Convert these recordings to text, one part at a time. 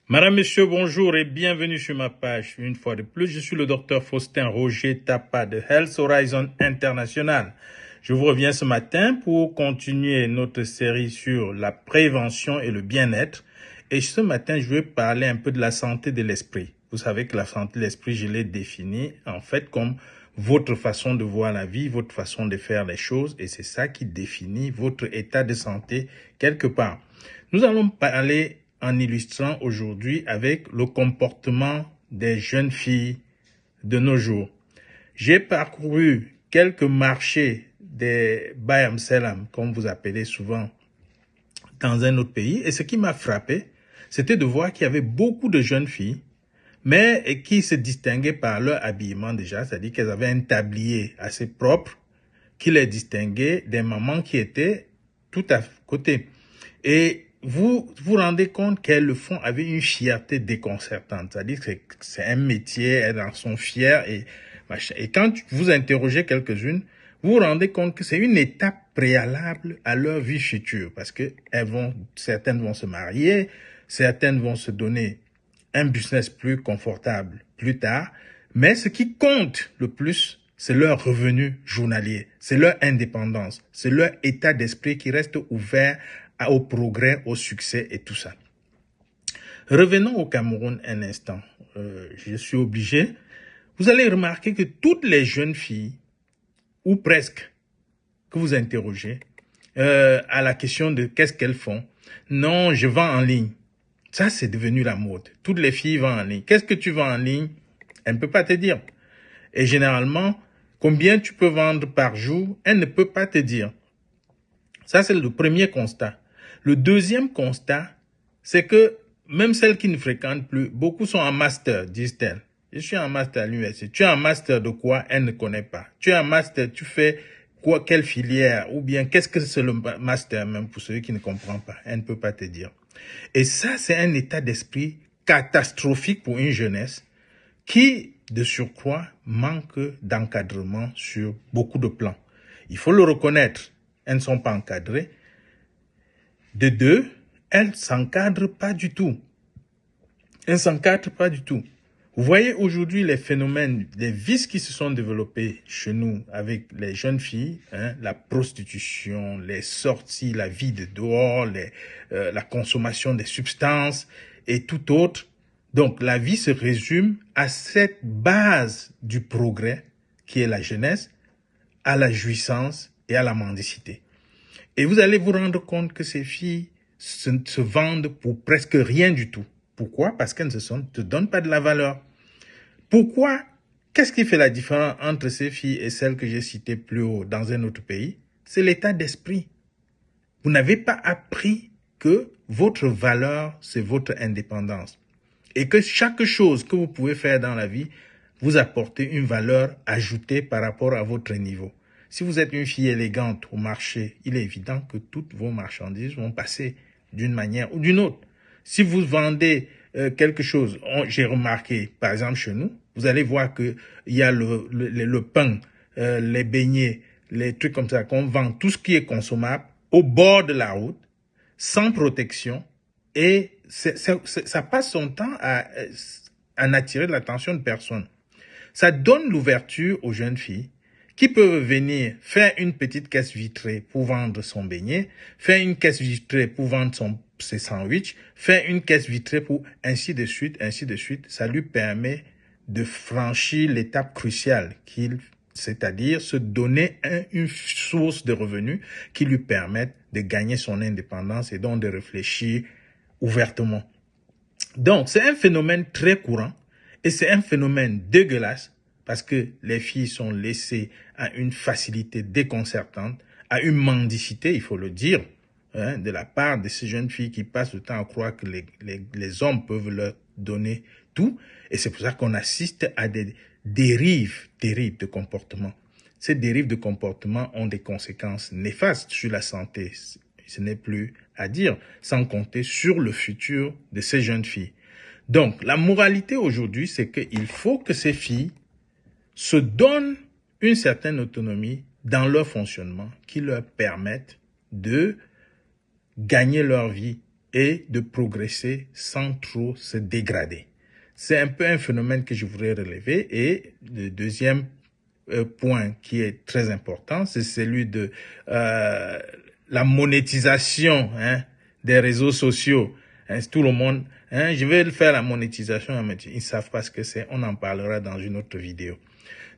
Madame, Monsieur, bonjour et bienvenue sur ma page. Une fois de plus, je suis le docteur Faustin Roger Tapa de Health Horizon International. Je vous reviens ce matin pour continuer notre série sur la prévention et le bien-être. Et ce matin, je vais parler un peu de la santé de l'esprit. Vous savez que la santé de l'esprit, je l'ai définie en fait comme votre façon de voir la vie, votre façon de faire les choses, et c'est ça qui définit votre état de santé quelque part. Nous allons parler en illustrant aujourd'hui avec le comportement des jeunes filles de nos jours. J'ai parcouru quelques marchés des Bayam Selam, comme vous appelez souvent, dans un autre pays, et ce qui m'a frappé, c'était de voir qu'il y avait beaucoup de jeunes filles, mais qui se distinguaient par leur habillement déjà, c'est-à-dire qu'elles avaient un tablier assez propre qui les distinguait des mamans qui étaient tout à côté. Et vous vous rendez compte qu'elles le font avec une fierté déconcertante. C'est-à-dire que c'est un métier, elles en sont fières et machin. Et quand vous interrogez quelques-unes, vous vous rendez compte que c'est une étape préalable à leur vie future. Parce que certaines vont se marier, certaines vont se donner un business plus confortable plus tard. Mais ce qui compte le plus, c'est leur revenu journalier, c'est leur indépendance, c'est leur état d'esprit qui reste ouvert au progrès, au succès et tout ça. Revenons au Cameroun un instant. Je suis obligé. Vous allez remarquer que toutes les jeunes filles, ou presque, que vous interrogez, à la question de qu'est-ce qu'elles font, non, je vends en ligne. Ça, c'est devenu la mode. Toutes les filles vendent en ligne. Qu'est-ce que tu vends en ligne? Elle ne peut pas te dire. Et généralement, combien tu peux vendre par jour, elle ne peut pas te dire. Ça, c'est le premier constat. Le deuxième constat, c'est que même celles qui ne fréquentent plus, beaucoup sont en master, disent-elles. Je suis en master à l'université. Tu es en master de quoi? Elle ne connaît pas. Tu es en master, tu fais quoi, quelle filière? Ou bien, qu'est-ce que c'est le master même pour ceux qui ne comprennent pas? Elle ne peut pas te dire. Et ça, c'est un état d'esprit catastrophique pour une jeunesse qui, de surcroît, manque d'encadrement sur beaucoup de plans. Il faut le reconnaître, elles ne sont pas encadrées. De deux, elles ne s'encadrent pas du tout. Elles ne s'encadrent pas du tout. Vous voyez aujourd'hui les phénomènes, les vices qui se sont développés chez nous avec les jeunes filles, la prostitution, les sorties, la vie de dehors, la consommation des substances et tout autre. Donc la vie se résume à cette base du progrès qui est la jeunesse, à la jouissance et à la mendicité. Et vous allez vous rendre compte que ces filles se vendent pour presque rien du tout. Pourquoi? Parce qu'elles ne te donnent pas de la valeur. Pourquoi? Qu'est-ce qui fait la différence entre ces filles et celles que j'ai citées plus haut dans un autre pays? C'est l'état d'esprit. Vous n'avez pas appris que votre valeur, c'est votre indépendance. Et que chaque chose que vous pouvez faire dans la vie vous apporte une valeur ajoutée par rapport à votre niveau. Si vous êtes une fille élégante au marché, il est évident que toutes vos marchandises vont passer d'une manière ou d'une autre. Si vous vendez quelque chose, j'ai remarqué, par exemple chez nous, vous allez voir que il y a le pain, les beignets, les trucs comme ça, qu'on vend, tout ce qui est consommable, au bord de la route, sans protection, et ça passe son temps à attirer l'attention de personne. Ça donne l'ouverture aux jeunes filles qui peuvent venir faire une petite caisse vitrée pour vendre son beignet, faire une caisse vitrée pour vendre ses sandwichs, faire une caisse vitrée pour ainsi de suite, ainsi de suite. Ça lui permet de franchir l'étape cruciale, c'est-à-dire se donner une source de revenus qui lui permette de gagner son indépendance et donc de réfléchir ouvertement. Donc, c'est un phénomène très courant et c'est un phénomène dégueulasse parce que les filles sont laissées à une facilité déconcertante, à une mendicité, il faut le dire, de la part de ces jeunes filles qui passent le temps à croire que les hommes peuvent leur donner tout. Et c'est pour ça qu'on assiste à des dérives terribles de comportement. Ces dérives de comportement ont des conséquences néfastes sur la santé. Ce n'est plus à dire, sans compter sur le futur de ces jeunes filles. Donc, la moralité aujourd'hui, c'est qu'il faut que ces filles se donnent une certaine autonomie dans leur fonctionnement qui leur permette de gagner leur vie et de progresser sans trop se dégrader. C'est un peu un phénomène que je voudrais relever. Et le deuxième point qui est très important, c'est celui de la monétisation des réseaux sociaux. Tout le monde, je vais faire la monétisation, mais ils ne savent pas ce que c'est. On en parlera dans une autre vidéo.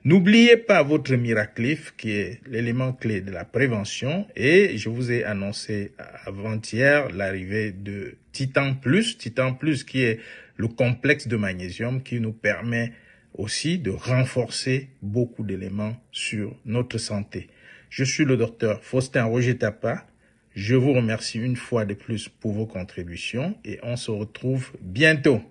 N'oubliez pas votre Miraclif, qui est l'élément clé de la prévention. Et je vous ai annoncé avant-hier l'arrivée de Titan Plus. Titan Plus qui est le complexe de magnésium qui nous permet aussi de renforcer beaucoup d'éléments sur notre santé. Je suis le docteur Faustin Roger Tapa. Je vous remercie une fois de plus pour vos contributions et on se retrouve bientôt.